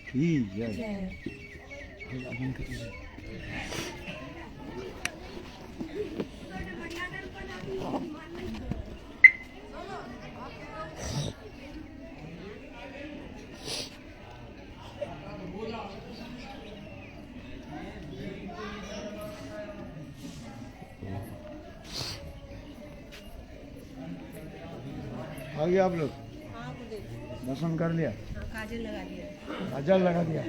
ठीक है। आ गए आप लोग? दर्शन कर लिया? काजल लगा दिया। काजल लगा दिया।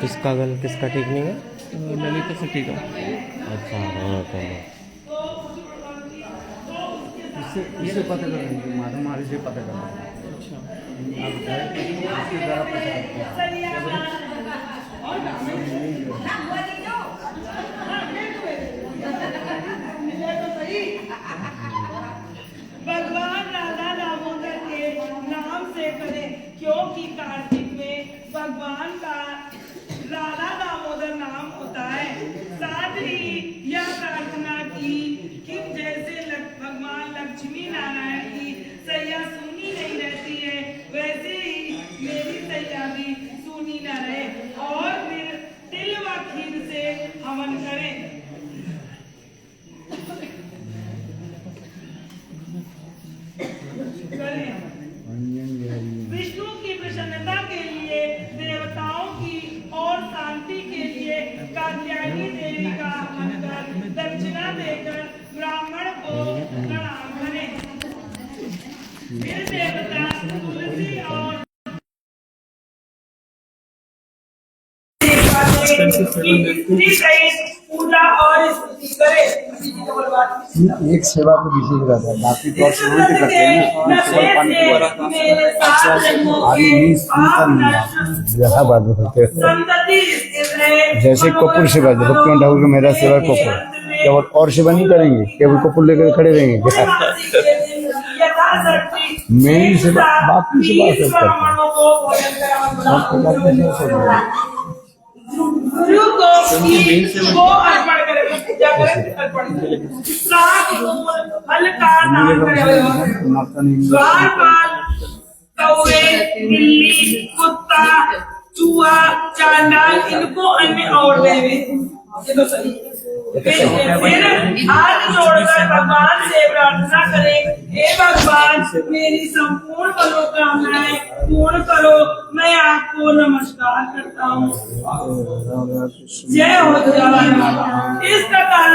किसका गल किसका टेकने का? ललिता सखी का। अच्छा हाँ तो इससे पता करेंगे माधव मारी से पता करेंगे। भगवान राधा दामोदर के नाम से करें, क्योंकि कार्तिक में भगवान का राधा दामोदर नाम होता है। साथ ही यह प्रार्थना की कि जैसे भगवान लक्ष्मी नारायण की सैया सुनी नहीं रहती है, वैसे ही मेरी सैया भी सुनी न रहे। और फिर तिल व खीर से हवन करें। विष्णु की प्रसन्नता के लिए, देवताओं की और शांति के लिए कात्यायनी देवी का आह्वान कर दक्षिणा देकर ब्राह्मण को प्रणाम करें। फिर देवता तुलसी और पूजा और स्तुति करें। एक सेवा को विशेष रहता है, बाकी तो सेवा करते हैं ना। जैसा बात होते हैं जैसे कपूर सेवा, भक्तियों ठाकुर का मेरा सेवा कपूर, केवल और सेवा नहीं करेंगे, केवल कपूर लेकर खड़े रहेंगे। मेन सेवा बाकी सेवा सब करते हैं। गुरु को अर्पण करें, पूजा करें, अर्पण करें। सात फल का दान करें। द्वारपाल, कौवे, बिल्ली, कुत्ता, चूहा, चांडाल, इनको अन्न और देवे। फिर हाथ जोड़कर भगवान से प्रार्थना करें, हे भगवान मेरी संपूर्ण मनोकामनाएं पूर्ण करो। मैं आपको नमस्कार करता हूँ। जय हो जवान। इस प्रकार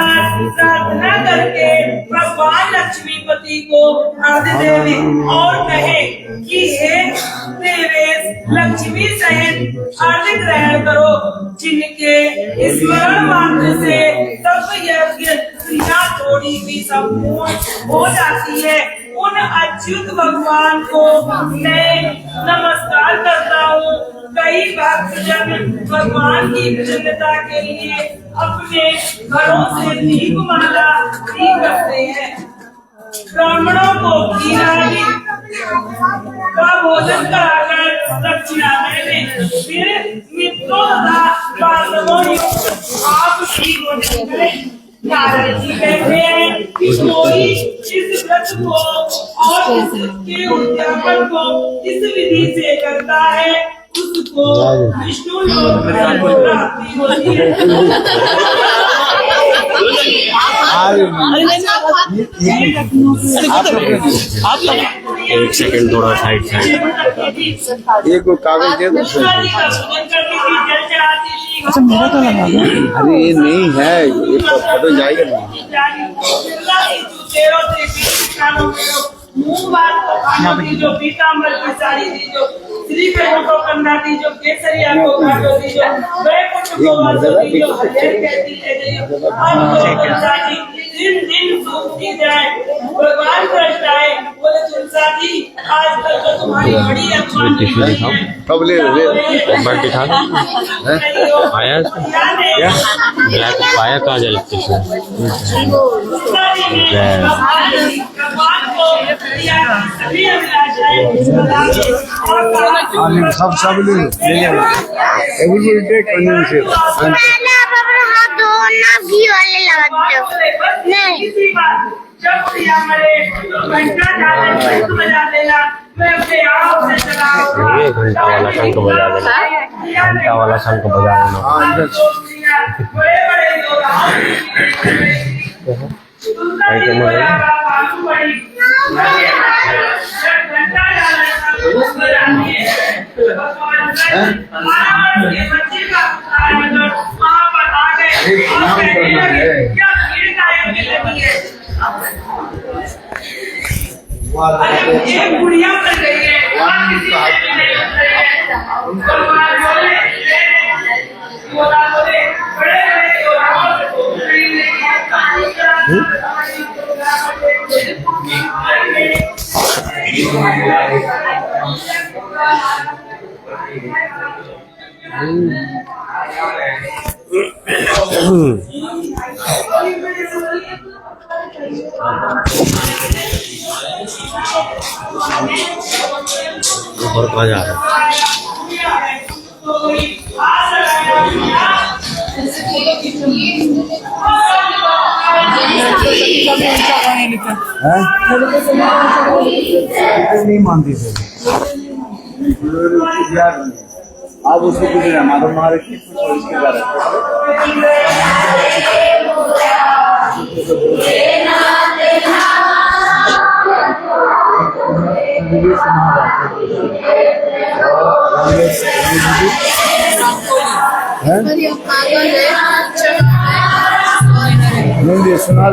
प्रार्थना करके भगवान लक्ष्मीपति को अर्घ्य देवे और कहे कि हे देवेश, लक्ष्मी सहित अर्घ्य ग्रहण करो, जिनके स्मरण मात्र से सब यज्ञ क्रिया थोड़ी भी संपूर्ण हो जाती है। उन अच्युत भगवान को मैं नमस्कार करता हूँ। कई भक्तजन भगवान की प्रसन्नता के लिए अपने घरों से दीपमाला भी करते हैं। ब्राह्मणों को खीरा का भोजन कराकर दक्षिणा दें। फिर मित्रों तथा बांधवों आप भी भोजन करें। नारद जी कहते हैं कि कोई इस व्रत को और इसके उद्यापन को इस विधि से करता है उसको विष्णु लोक में प्राप्ति होती है। एक सेकंड थोड़ा साइड एक कागज दे दो। अच्छा मेरा तो लगा दो। अरे ये नहीं है, ये फोटो जाएगा नहीं। जो पीताम्बर की साड़ी दी जो श्री कृष्ण को कंधा दी जो केसरिया को घाटो दी जो वैकुंठ को वासो दी जो हरेक कहती है दिन दिन सूखती जाए भगवान कृष्ण आए बोले तुलसा जी आज कल तो तुम्हारी बड़ी अपमान कब ले दिखा आया क्या ब्लैक पाया काजल भगवान को सभी अभिलाषाएं सब ले एवरीबॉडी टेक कन्वेंशन हाथ धो ना घी वाले लगाते हो नहीं जब प्रिया मरे तो घंटा डाले शंख बजा देना मैं अपने आप से चलाऊंगा ये घंटा वाला शंख बजा देना घंटा वाला शंख बजा देना बड़े बड़े लोग बालू बड़ी घंटा डाले बच्चे का वहाँ पर आ गए क्या भीड़ गायब लगी है। एक बुढ़िया बन गई है ऊपर कहाँ जा रहा है नहीं मानती थे अब उसको कुछ नहीं मालूम हमारे इसके बारे में सुना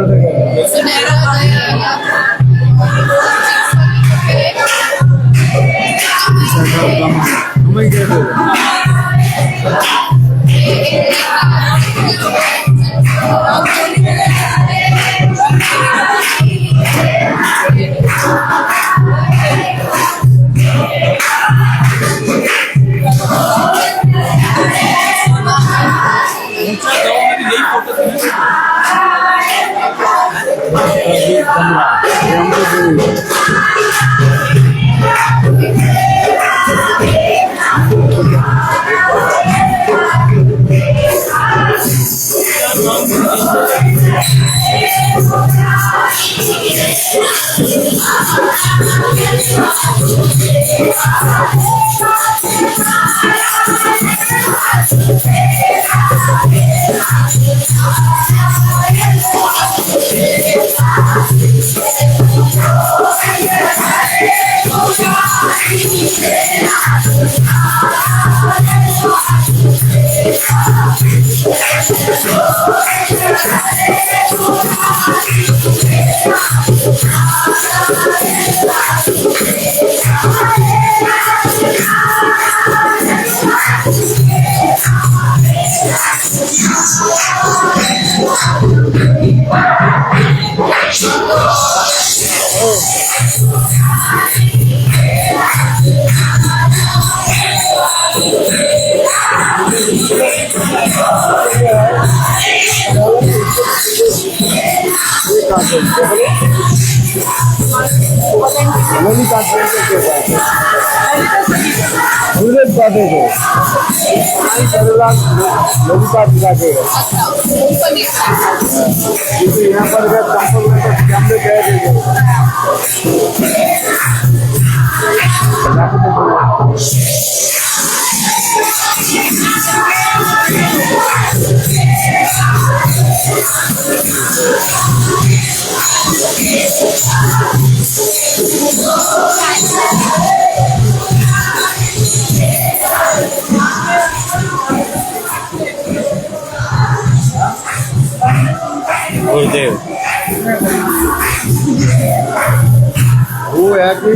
दिखाते थे, लघुता दिखाते थे। यहाँ पर गए चंपल में तो कैमरे गए गुरुदेव वो है कि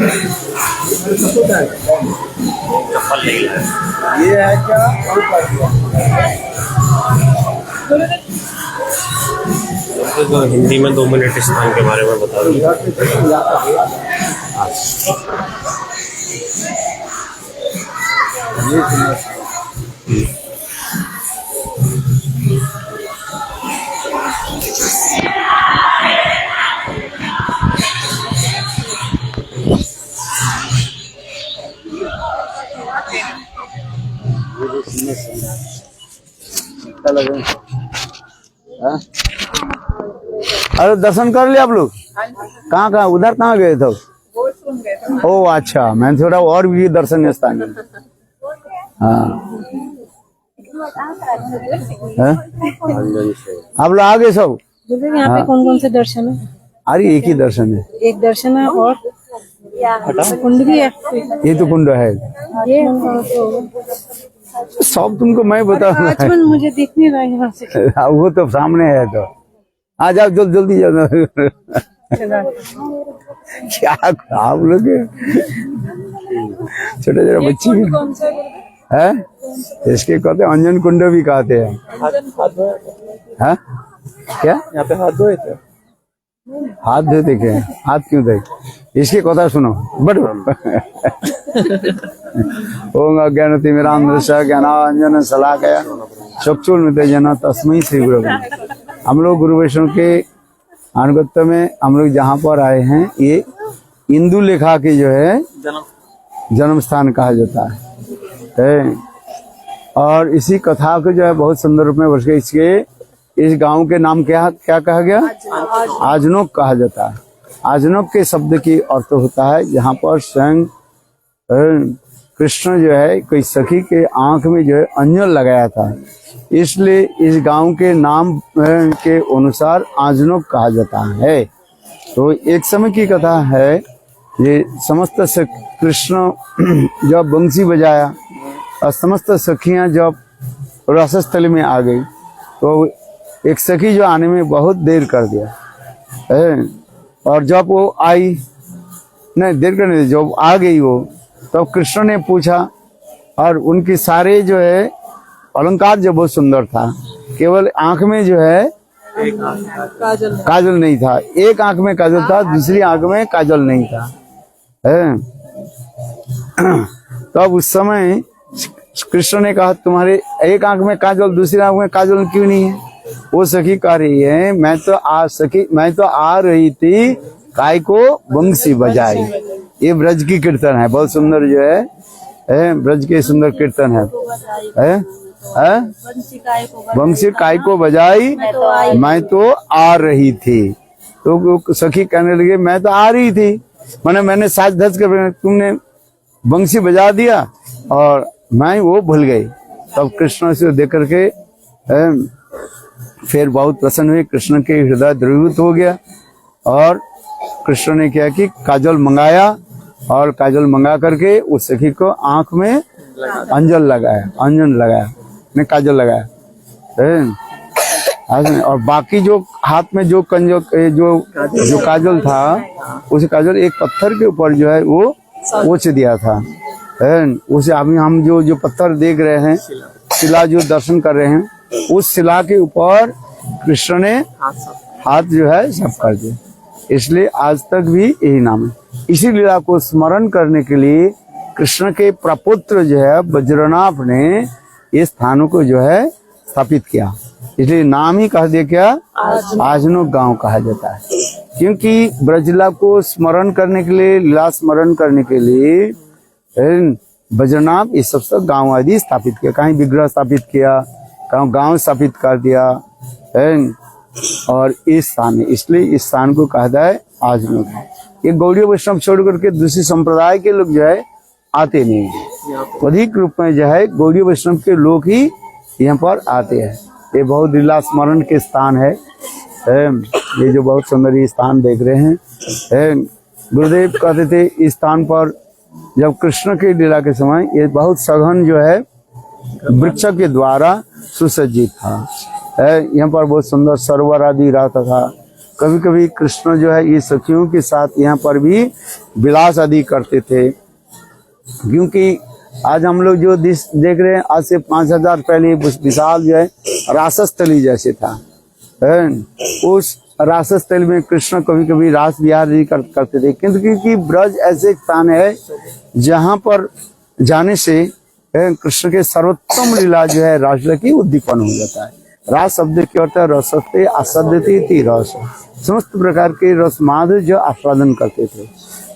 चप्पल नहीं लाया। ये है क्या और कर दिया। तो हिंदी में 2 मिनट स्थान के बारे में बता दो। अरे दर्शन कर लिया आप लोग? कहाँ उधर कहाँ गए थे? ओ अच्छा, मैं थोड़ा और भी दर्शनीय स्थान है। हाँ हैं? आप लोग आ गए सब? यहाँ पे कौन कौन से दर्शन है? अरे एक ही दर्शन है। एक दर्शन है और कुंड भी है। ये तो कुंड है। ये सब तुमको मैं बताऊंगा। आचमन मुझे दिख नहीं रहा है यहाँ से। वो तो सामने है। तो आ जाओ जल्दी जाओ। क्या आप लोग छोटे छोटे बच्ची है, इसके कहते हैं अंजन कुंड भी कहते हैं। हाँ क्या यहाँ पे हाथ धोए थे? हाथ धोते क्या? हाथ क्यों धोए? इसकी कथा सुनो बट ओम अज्ञानतिमिरान्धस्य ज्ञानांजन शलाकया चक्षुर्मिलितं तस्मै श्री गुरवे। हम लोग गुरु वैष्णव के अनुगत्य में हम लोग जहाँ पर आए हैं, ये इंदु लेखा के जो है जन्म स्थान कहा जाता है। और इसी कथा को जो है बहुत सुंदर रूप में वर्ष के इसके इस गांव के नाम क्या कहा गया? आजनोक कहा जाता है। आजनोक के शब्द की अर्थ होता है जहाँ पर स्वयं कृष्ण जो है कोई सखी के आंख में जो है अंजन लगाया था, इसलिए इस गांव के नाम के अनुसार आजनोक कहा जाता है। तो एक समय की कथा है, ये समस्त कृष्ण जब बंसी बजाया और समस्त सखियां जब रसस्थल में आ गई, तो एक सखी जो आने में बहुत देर कर दिया है, और जब वो आई नहीं देर करने दी, जब आ गई वो, तब कृष्ण ने पूछा, और उनकी सारे जो है अलंकार जो बहुत सुंदर था, केवल आंख में जो है काजल नहीं था। एक आंख में काजल था, दूसरी आंख में काजल नहीं था है। तब उस समय कृष्ण ने कहा तुम्हारे एक आंख में काजल दूसरी आंख में काजल क्यों नहीं है? वो सखी कह रही है मैं तो आ रही थी काय को बंसी बजाई। ये ब्रज की कीर्तन है, बहुत सुंदर जो है ब्रज के सुंदर कीर्तन है? बंसी काय को बजाई मैं तो आ रही थी। तो सखी कहने लगे मैं तो आ रही थी, मैंने साज धज कर तुमने बंसी बजा दिया और मैं वो भूल गई। तब कृष्ण से देख करके फिर बहुत प्रसन्न हुए, कृष्ण के हृदय द्रवीभूत हो गया, और कृष्ण ने क्या कि काजल मंगाया, और काजल मंगा करके उस सखी को आंख में अंजन लगाया ने काजल लगाया, और बाकी जो हाथ में जो काजल था, उस काजल एक पत्थर के ऊपर जो है वो पोंछ दिया था। उसे अभी हम जो पत्थर देख रहे हैं, शिला जो दर्शन कर रहे हैं, उस शिला के ऊपर कृष्ण ने हाथ जो है सब कर दिया। इसलिए आज तक भी यही नाम है। इसी लीला को स्मरण करने के लिए कृष्ण के प्रपुत्र जो है वज्रनाभ ने ये स्थानों को जो है स्थापित किया, इसलिए नाम ही कह दिया क्या आजनोक गांव कहा जाता है। क्योंकि ब्रजला को स्मरण करने के लिए, लीला स्मरण करने के लिए बज्रनाभ, ये सब गांव आदि स्थापित किया, कहीं विग्रह स्थापित किया, कहीं गांव स्थापित कर दिया है। और इस स्थान है, इसलिए इस स्थान को कहता है आजनोक। ये गौड़ीय वैष्णव छोड़ करके दूसरी संप्रदाय के लोग जो है आते नहीं है, अधिक रूप में जो है गौड़ीय वैष्णव के लोग ही यहाँ पर आते हैं। ये बहुत लीला स्मरण के स्थान है। ये जो बहुत सुंदर ये स्थान देख रहे हैं, गुरुदेव कहते थे इस स्थान पर जब कृष्ण की लीला के समय ये बहुत सघन जो है वृक्ष के द्वारा सुसज्जित था। यहाँ पर बहुत सुंदर सरोवर आदि रहता था। कभी कभी कृष्ण जो है ये सखियों के साथ यहाँ पर भी विलास आदि करते थे, क्योंकि आज हम लोग जो देख रहे हैं आज से 5000 पहले विशाल जो है रासस्थली जैसे था। उस रासस्थल में कृष्ण कभी कभी रास विहार भी करते थे, किंतु क्योंकि ब्रज ऐसे स्थान है जहाँ पर जाने से कृष्ण के सर्वोत्तम लीला जो है रासलीला की उद्दीपन हो जाता है। रास शब्द के अर्थ है रसते आस्वाद्यते रस, समस्त प्रकार के रस माधुर्य जो आस्वादन करते थे।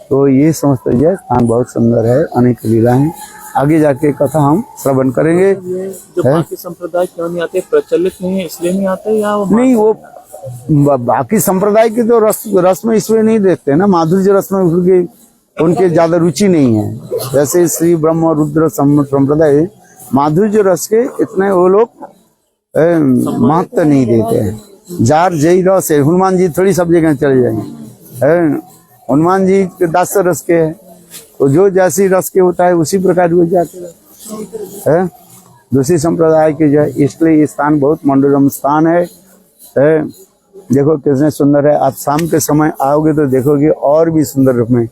तो ये समस्त जो है स्थान बहुत सुंदर है, अनेक लीला है। आगे जाके कथा हम श्रवण करेंगे। जो बाकी संप्रदाय क्यों नहीं आते, प्रचलित नहीं है इसलिए नहीं आते, या नहीं वो बाकी संप्रदाय की तो रस में इसमें नहीं देखते ना, माधुर्य रस में उनके ज्यादा रुचि नहीं है। जैसे श्री ब्रह्म रुद्र संप्रदाय माधुर्य रस के इतने वो लोग महत्व नहीं देते हैं। जार जय रस है, हनुमान जी थोड़ी सब जगह चले जाएंगे, हनुमान जी के दास रस के है, तो जो जैसी रस के होता है उसी प्रकार वो जाते हैं दूसरी संप्रदाय के जो है। इसलिए ये स्थान बहुत मनोरम स्थान है। देखो कितने सुंदर है। आप शाम के समय आओगे तो देखोगे और भी सुंदर रूप में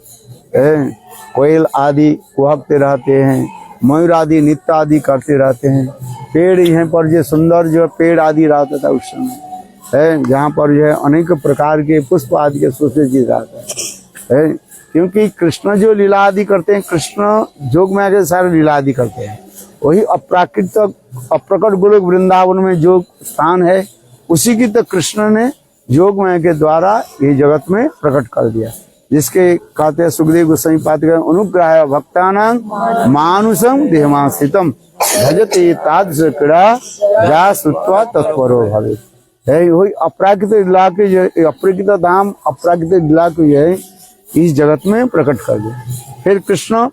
कोयल आदि कुहकते रहते हैं, मयूर आदि नृत्य आदि करते रहते हैं। पेड़ यहाँ पर जो सुंदर जो पेड़ आदि रहता था उस समय जहाँ पर जो है अनेक प्रकार के पुष्प आदि के सुसज्जित रहता है। क्योंकि कृष्ण जो लीला आदि करते हैं, कृष्ण जोग में आके सारे लीला आदि करते हैं, वही अप्राकृत अप्रकट गोलोक वृंदावन में जो स्थान है उसी की तो कृष्ण ने योग माया के द्वारा ये जगत में प्रकट कर दिया, जिसके कहते हैं सुखदेव गोस्वामी पाद अनुग्रह भक्तानां मानुषम देहमाश्रितम भजते तादृश क्रीड़ा जा श्रुत्वा तत्परो भवे। वही अपराकृत लीला के जो अपराकृत धाम अपराकृत लीला को जो है इस जगत में प्रकट कर दिया। फिर कृष्ण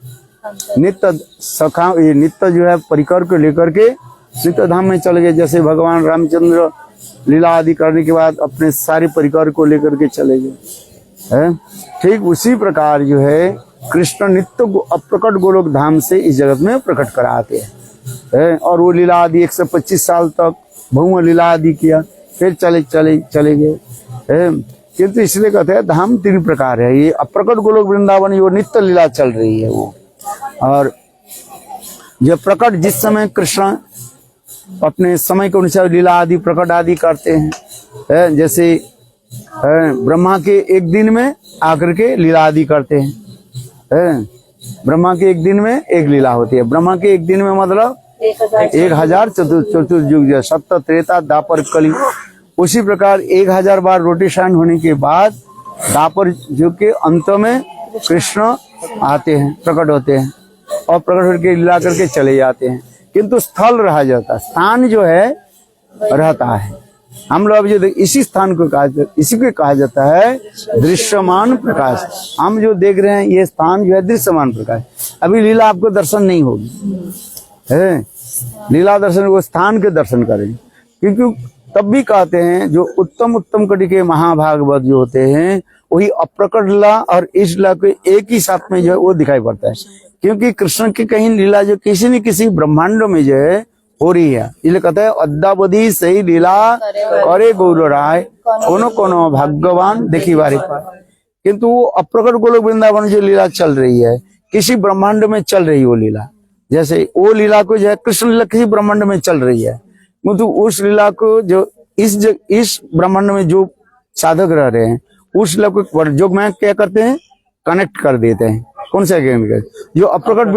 नित्य सखा ये नित्य जो है परिकर को लेकर के नित्य धाम में चले गए। जैसे भगवान रामचंद्र लीला आदि करने के बाद अपने सारे परिकर को लेकर के चले गए, ठीक उसी प्रकार जो है कृष्ण नित्य अप्रकट गोलोक धाम से इस जगत में प्रकट कराते हैं। और वो लीला आदि 125 साल तक बहु लीला आदि किया, फिर चले गए। किंतु इसलिए कहते हैं धाम 3 प्रकार है। ये अप्रकट गोलोक वृंदावन ये नित्य लीला चल रही है वो, और जो प्रकट जिस समय कृष्ण अपने समय के अनुसार लीला आदि प्रकट आदि करते हैं, जैसे ब्रह्मा के एक दिन में आकर के लीला आदि करते हैं। ब्रह्मा के एक दिन में एक लीला होती है। ब्रह्मा के एक दिन में मतलब 1000 चतुर्युग सप्त त्रेता द्वापर कली। उसी प्रकार 1000 बार रोटेशन होने के बाद द्वापर युग के अंत में कृष्ण आते हैं, प्रकट होते हैं और प्रकट होकर लीला करके चले जाते हैं। किंतु स्थल रह जाता, स्थान जो है रहता है। हम लोग जो इसी स्थान को इसी को कहा जाता है दृश्यमान प्रकाश। हम जो देख रहे हैं ये स्थान जो है दृश्यमान प्रकाश। अभी लीला आपको दर्शन नहीं होगी, लीला दर्शन वो स्थान के दर्शन करें, क्योंकि तब भी कहते हैं जो उत्तम उत्तम कटी के महाभागवत जो होते हैं वही अप्रकट लीला और इस लीला को एक ही साथ में जो है वो दिखाई पड़ता है। क्योंकि कृष्ण की कहीं लीला जो किसी न किसी ब्रह्मांड में जो है हो रही है, इसलिए कहते हैं अद्यावधि सही लीला करे गौर राय कोनो कोनो भगवान देखी बारी पार। किंतु वो अप्रकट गोलोक वृंदावन जो लीला चल रही है किसी ब्रह्मांड में चल रही है वो लीला। जैसे वो लीला को जो है कृष्ण लीला किसी ब्रह्मांड में चल रही है, किंतु उस लीला को जो इस ब्रह्मांड में जो साधक रह रहे हैं उस लीला को जोग में क्या करते हैं कनेक्ट कर देते हैं। कौन सा जो अप्रकट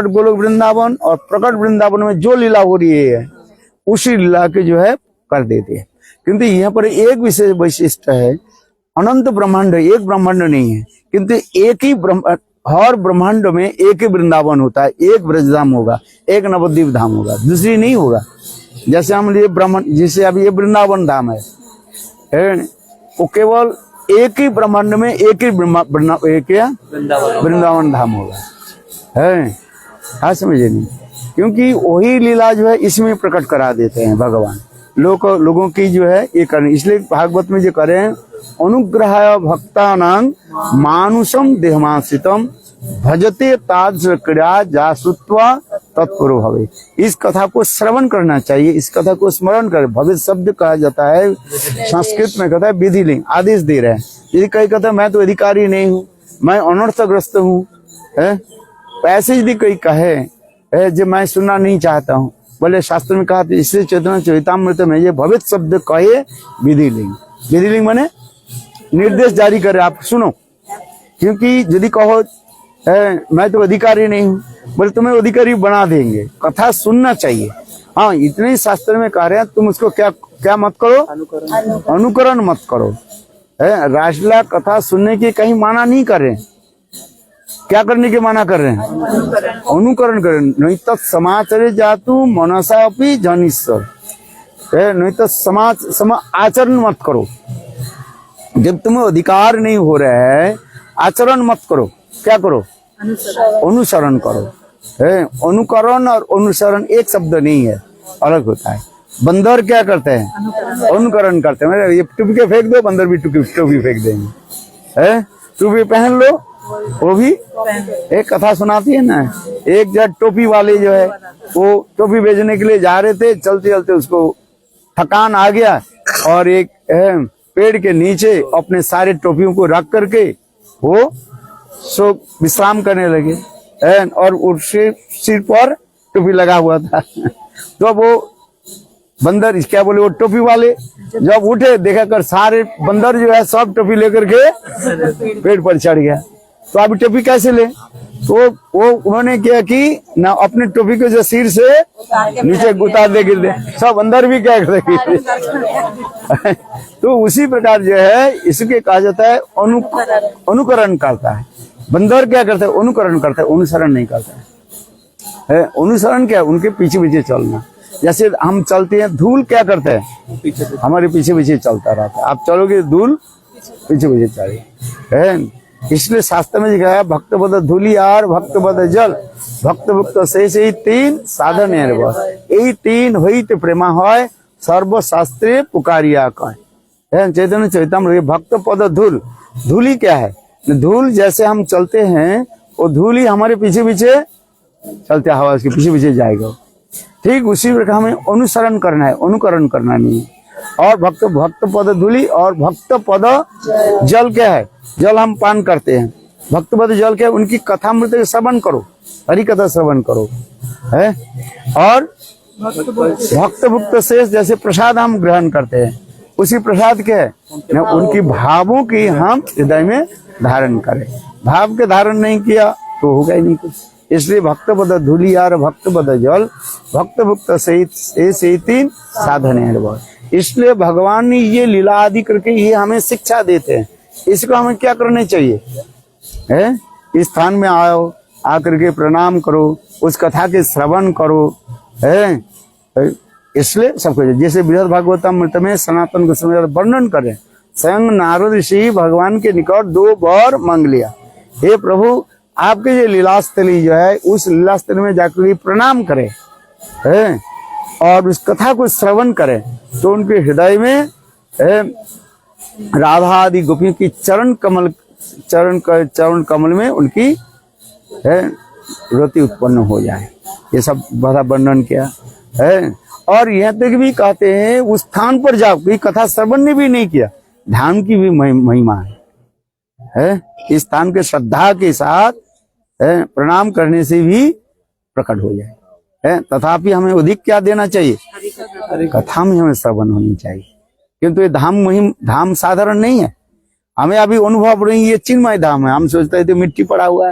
गोलोक वृंदावन और प्रकट वृंदावन में जो लीला हो रही है उसी लीला के जो है कर देते हैं। किंतु यहाँ पर एक विशेष वैशिष्ट है, अनंत ब्रह्मांड एक ब्रह्मांड नहीं है, किंतु एक ही हर ब्रह्मांड में एक ही वृंदावन होता है, एक ब्रजधाम होगा, एक नवद्वीप धाम होगा, दूसरी नहीं होगा। जैसे हम ये ब्रह्मांड, जैसे अभी ये वृंदावन धाम है, वो केवल एक ही ब्रह्मांड में एक ही वृंदावन धाम होगा, है। हाँ, समझे नहीं, क्योंकि वही लीला जो है इसमें प्रकट करा देते हैं भगवान लोगों की जो है ये करने। इसलिए भागवत में जो करें, अनुग्रहाय भक्तानां मानुषम देहमाश्रितम भजते ताज क्रिया जासुत्वा तत्पुरो भवे। इस कथा को श्रवण करना चाहिए, इस कथा को स्मरण कर। भविष्य शब्द कहा जाता है, संस्कृत में कहता है विधि लिंग, आदेश दे रहे हैं। यदि कहीं कहता है मैं तो अधिकारी नहीं हूँ, मैं अनर्थग्रस्त हूँ, ऐसे यदि कोई कहे जो मैं सुनना नहीं चाहता हूँ, बोले शास्त्र में कहा, इससे चेतना चरितामृत में ये भविष्य शब्द कहे विधि लिंग। विधि लिंग माने निर्देश जारी करे, आप सुनो। क्योंकि यदि कहो मैं तो अधिकारी नहीं हूँ, बोले तुम्हें अधिकारी बना देंगे। कथा सुनना चाहिए। हाँ, इतने ही शास्त्र में कह रहे हैं, तुम उसको क्या मत करो, अनुकरण मत करो। रासलीला कथा सुनने की कहीं माना नहीं कर रहे, क्या करने के माना कर रहे हैं, अनुकरण करें। नहीं तो समाचारे जातु मनसा अपनी जनिस्वर, नहीं तो आचरण मत करो। जब तुम्हें अधिकार नहीं हो रहा है, आचरण मत करो, क्या करो, अनुसरण करो। अनुकरण और अनुसरण एक शब्द नहीं है, अलग होता है। बंदर क्या करते हैं, अनुकरण करते हैं। ये टोपी के फेंक दो, बंदर भी टोपी फेंक देंगे। टोपी पहन लो, वो भी। एक कथा सुनाती है ना, एक जब टोपी वाले जो है वो टोपी बेचने के लिए जा रहे थे, चलते चलते उसको थकान आ गया और एक पेड़ के नीचे अपने सारे टोपियों को रख करके वो सो विश्राम करने लगे, और उसके सिर पर टोपी लगा हुआ था। तो वो बंदर, क्या बोले, वो टोपी वाले जब उठे, देखा कर सारे बंदर जो है सब टोपी लेकर के पेड़ पर चढ़ गया। तो अभी टोपी कैसे ले, तो वो उन्होंने क्या कि ना अपने टोपी को जो सिर से नीचे उतार दे, गिर दे, सब अंदर भी क्या करे। तो उसी प्रकार जो है इसके कहा जाता है अनुकरण करता है। बंदर क्या करता है, अनुकरण करता है, अनुसरण नहीं करता है। अनुसरण क्या है, उनके पीछे पीछे चलना। जैसे हम चलते हैं, धूल क्या करता है, हमारे पीछे पीछे चलता रहता है। आप चलोगे, धूल पीछे पीछे चले। इसलिए शास्त्र में लिखा है, भक्त बद धूलि और भक्त बद जल, भक्त भक्त से तीन साधन है। यही तीन हुई तो प्रेमा है, सर्वशास्त्रे पुकारिया कह। चैतन्य चरितामृत भक्त पद धूल, धूली क्या है, धूल जैसे हम चलते हैं, वो धूल ही हमारे पीछे पीछे चलते, हवा उसके पीछे पीछे जाएगा। ठीक उसी प्रकार हमें अनुसरण करना है, अनुकरण करना नहीं है। और भक्त पद धूली और भक्त पद जल क्या है, जल हम पान करते हैं। भक्त पद जल क्या है, उनकी कथामृत श्रवण करो, हरि कथा श्रवण करो, है। और भक्त भुक्त शेष जैसे प्रसाद हम ग्रहण करते हैं, उसी प्रसाद के है उनकी भावों की हम हृदय में धारण करें। भाव के धारण नहीं किया तो होगा ही नहीं कुछ। इसलिए भक्त पद धूलि और भक्त पद जल, भक्त भुक्त से तीन साधन है। इसलिए भगवान ने ये लीला आदि करके ये हमें शिक्षा देते हैं। इसको हमें क्या करने चाहिए, है, इस स्थान में आओ, आकर के प्रणाम करो, उस कथा के श्रवण करो, है। इसलिए सबको, जैसे बृहद भागवतामृत में सनातन गोस्वामी वर्णन करें, स्वयं नारद ऋषि भगवान के निकट 2 बार मांग लिया, हे प्रभु आपके ये लीलास्थली जो है, उस लीलास्थली में जाकर प्रणाम करें, है, और उस कथा को श्रवण करें, तो उनके हृदय में राधा आदि गोपियों की चरण कमल में उनकी रति उत्पन्न हो जाए। ये सब बड़ा वर्णन किया है। और यहाँ तक भी कहते हैं उस स्थान पर जाओ, कोई कथा श्रवण ने भी नहीं किया, धाम की भी महिमा है। इस स्थान के श्रद्धा के साथ प्रणाम करने से भी प्रकट हो जाए, है। तथापि हमें अधिक क्या देना चाहिए, कथा में हमें श्रवण होनी चाहिए। किंतु ये धाम साधारण नहीं है। हमें अभी अनुभव नहीं, ये चिन्मय धाम है। हम सोचते हैं तो मिट्टी पड़ा हुआ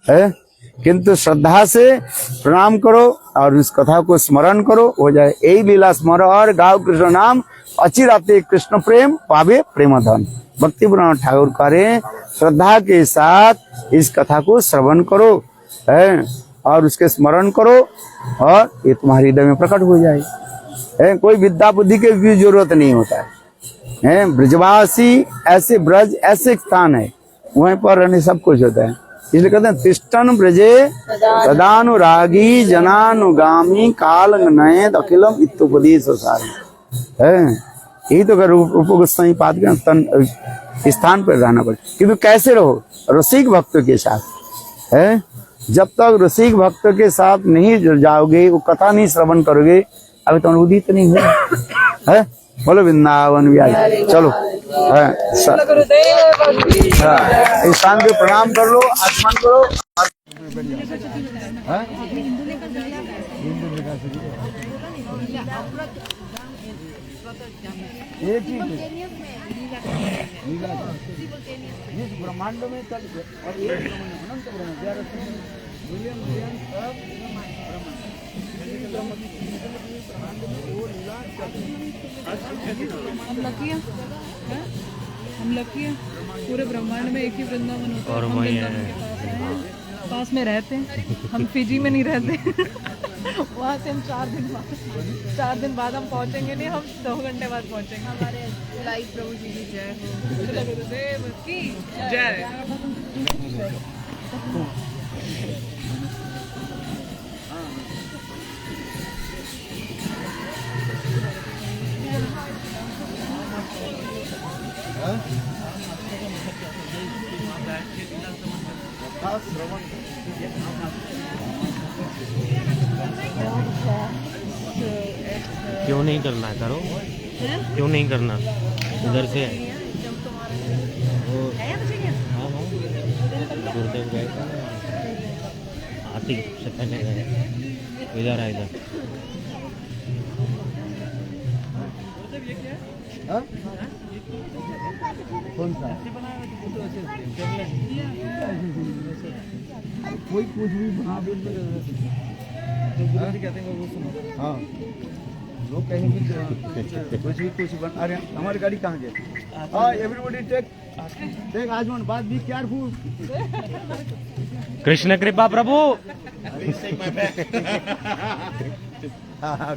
है। किंतु श्रद्धा से प्रणाम करो और उस कथा को स्मरण करो, हो जाए यही लीला स्मरण और गाओ कृष्ण नाम अचिराते कृष्ण प्रेम पावे प्रेम धन। भक्ति पुराण ठाकुर करें श्रद्धा के साथ इस कथा को श्रवण करो है और उसके स्मरण करो और ये तुम्हारे हृदय में प्रकट हो जाए है। कोई विद्या बुद्धि की भी जरूरत नहीं होता है। ब्रजवासी ऐसे ब्रज ऐसे स्थान है वहीं पर रहने सब कुछ होता है। इसलिए कहते हैं तिष्ठन ब्रजे तदानुरागी जनानुगामी काल नयद अखिलम इत्युपदेश सारी है। यही तो रूप गोस्वामी पाद के स्थान पर रहना पड़े। किंतु कैसे रहो? रसिक भक्त के साथ है। जब तक रसिक भक्त के साथ नहीं जाओगे, वो कथा नहीं श्रवण करोगे, अभी तो अनुभूति तो नहीं है। बोलो वृंदावन बिहारी। चलो इस स्थान पे प्रणाम कर लो, आसमान करो। एक ही ब्रह्मांड में और एक अनंत हम लकी हैं पूरे ब्रह्मांड में एक ही वृंदावन होता है। और हम वही वृंदावन के पास में रहते हैं। हम फिजी में नहीं रहते। वहाँ से हम 4 दिन बाद हम पहुँचेंगे नहीं, हम 2 घंटे बाद पहुँचेंगे। हमारे लाइव प्रभु जी की जय हो। गुरुदेव की जय। क्यों नहीं करना है? करो, क्यों नहीं करना? इधर से वो हाँ गुरुदेव गए थे, आती से पहले गए। इधर आ इधर कौन सा? कोई कुछ भी बना हाँ लोग कहेंगे कुछ बन। अरे हमारी गाड़ी कहाँ गई? हाँ एवरीबॉडी टेक आजमन बात बी केयरफुल। कृष्ण कृपा प्रभु। हाँ